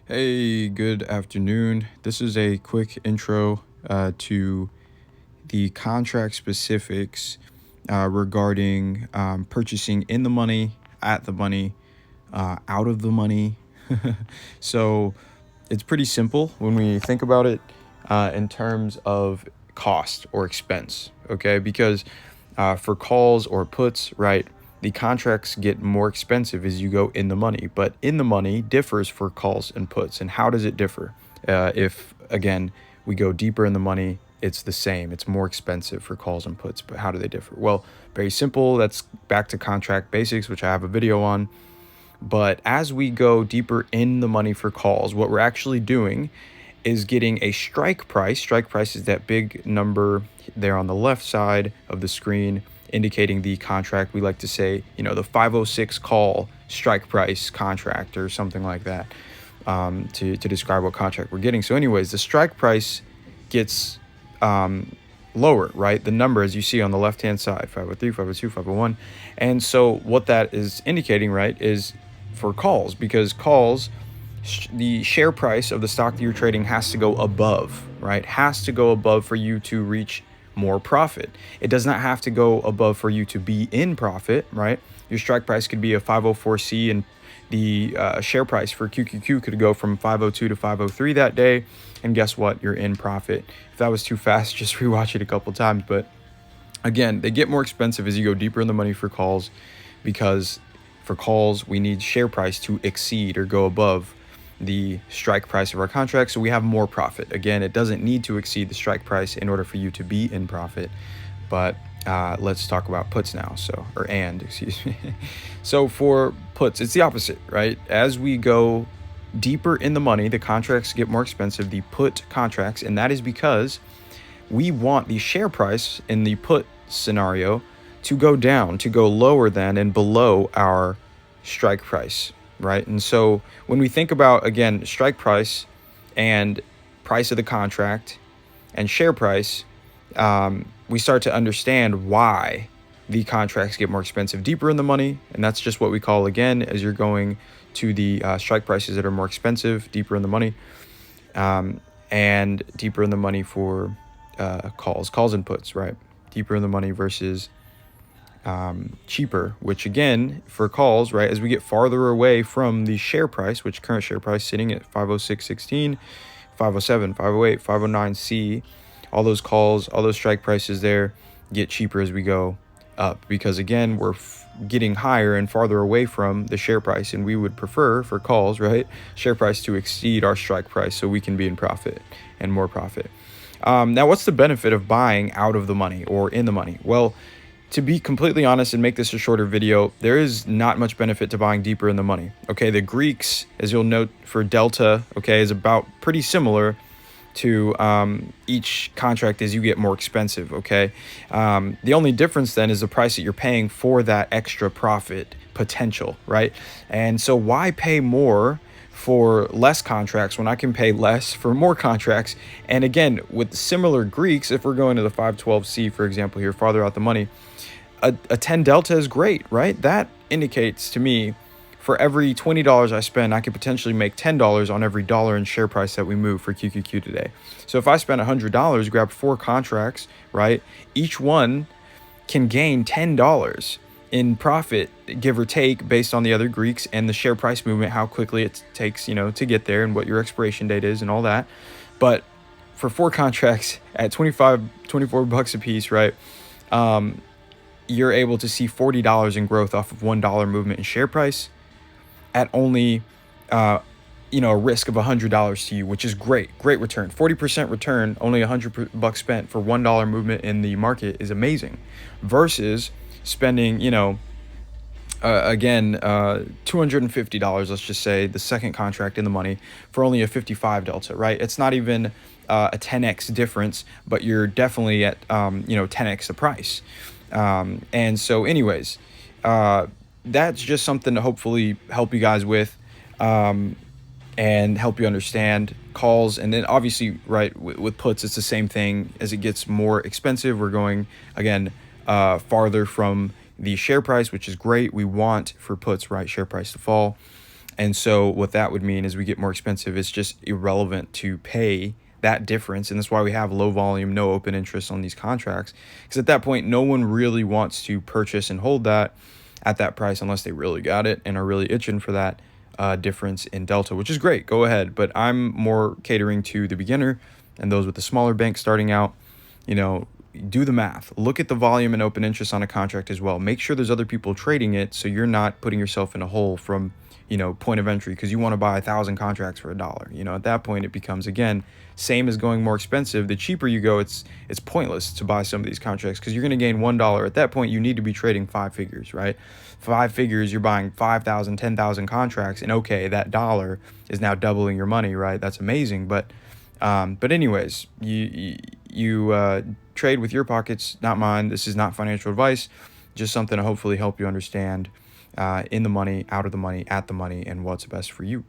Hey, good afternoon. This is a quick intro to the contract specifics regarding purchasing in the money, at the money, out of the money. So it's pretty simple when we think about it in terms of cost or expense, okay? Because for calls or puts, right, the contracts get more expensive as you go in the money, but in the money differs for calls and puts. And how does it differ? If, again, we go deeper in the money, it's the same. It's more expensive for calls and puts, but how do they differ? Well, very simple. That's back to contract basics, which I have a video on. But as we go deeper in the money for calls, what we're actually doing is getting a strike price. Strike price is that big number there on the left side of the screen indicating the contract. We like to say, the 506 call strike price contract or something like that to describe what contract we're getting. So anyways, the strike price gets lower, right? The number, as you see on the left-hand side, 503, 502, 501. And so what that is indicating, right, is for calls, because calls, the share price of the stock that you're trading has to go above, right? Has to go above for you to reach more profit. It does not have to go above for you to be in profit, right? Your strike price could be a 504C, and the share price for QQQ could go from 502 to 503 that day. And guess what? You're in profit. If that was too fast, just rewatch it a couple times. But again, they get more expensive as you go deeper in the money for calls, because for calls, we need share price to exceed or go above the strike price of our contract, so we have more profit. Again, it doesn't need to exceed the strike price in order for you to be in profit. But let's talk about puts now. Excuse me. So for puts, it's the opposite, right? As we go deeper in the money, the contracts get more expensive, the put contracts, and that is because we want the share price in the put scenario to go down, to go lower than and below our strike price, right? And so when we think about, again, strike price and price of the contract and share price, we start to understand why the contracts get more expensive deeper in the money. And that's just what we call, again, as you're going to the strike prices that are more expensive, deeper in the money, and deeper in the money for calls and puts, right? Deeper in the money versus cheaper, which again, for calls, right, as we get farther away from the share price, which current share price sitting at 506.16, 507, 508, 509C, all those calls, all those strike prices there get cheaper as we go up, because again, we're getting higher and farther away from the share price, and we would prefer for calls, right, share price to exceed our strike price so we can be in profit and more profit. Now, what's the benefit of buying out of the money or in the money? Well, to be completely honest and make this a shorter video, there is not much benefit to buying deeper in the money. Okay, the Greeks, as you'll note for delta, okay, is about pretty similar to each contract as you get more expensive, okay? The only difference then is the price that you're paying for that extra profit potential, right? And so why pay more for less contracts when I can pay less for more contracts? And again, with similar Greeks, if we're going to the 512C, for example, here, farther out the money, a 10 delta is great, right? That indicates to me, for every $20 I spend, I could potentially make $10 on every dollar in share price that we move for QQQ today. So if I spend $100, grab 4 contracts, right? Each one can gain $10 in profit, give or take, based on the other Greeks and the share price movement, how quickly it takes, to get there and what your expiration date is and all that. But for 4 contracts at 24 bucks a piece, right? You're able to see $40 in growth off of $1 movement in share price at only, a risk of $100 to you, which is great return. 40% return, only $100 spent for $1 movement in the market is amazing, versus spending, $250, let's just say, the second contract in the money for only a 55 delta, right? It's not even a 10x difference, but you're definitely at 10x the price. And so anyways, that's just something to hopefully help you guys with, and help you understand calls. And then obviously, right, with puts, it's the same thing. As it gets more expensive, we're going, again, farther from the share price, which is great. We want for puts, right, share price to fall. And so what that would mean is we get more expensive. It's just irrelevant to pay that difference. And that's why we have low volume, no open interest on these contracts. Because at that point, no one really wants to purchase and hold that at that price unless they really got it and are really itching for that difference in delta, which is great. Go ahead. But I'm more catering to the beginner and those with the smaller bank starting out. You know, do the math. Look at the volume and open interest on a contract as well. Make sure there's other people trading it so you're not putting yourself in a hole from, you know, point of entry because you want to buy 1,000 contracts for $1. You know, at that point it becomes, again, same as going more expensive. The cheaper you go, it's pointless to buy some of these contracts because you're going to gain $1. At that point, you need to be trading 5 figures, right? 5 figures, you're buying 5,000, 10,000 contracts, and okay, that dollar is now doubling your money, right? That's amazing. But anyways, you trade with your pockets, not mine. This is not financial advice, just something to hopefully help you understand in the money, out of the money, at the money, and what's best for you.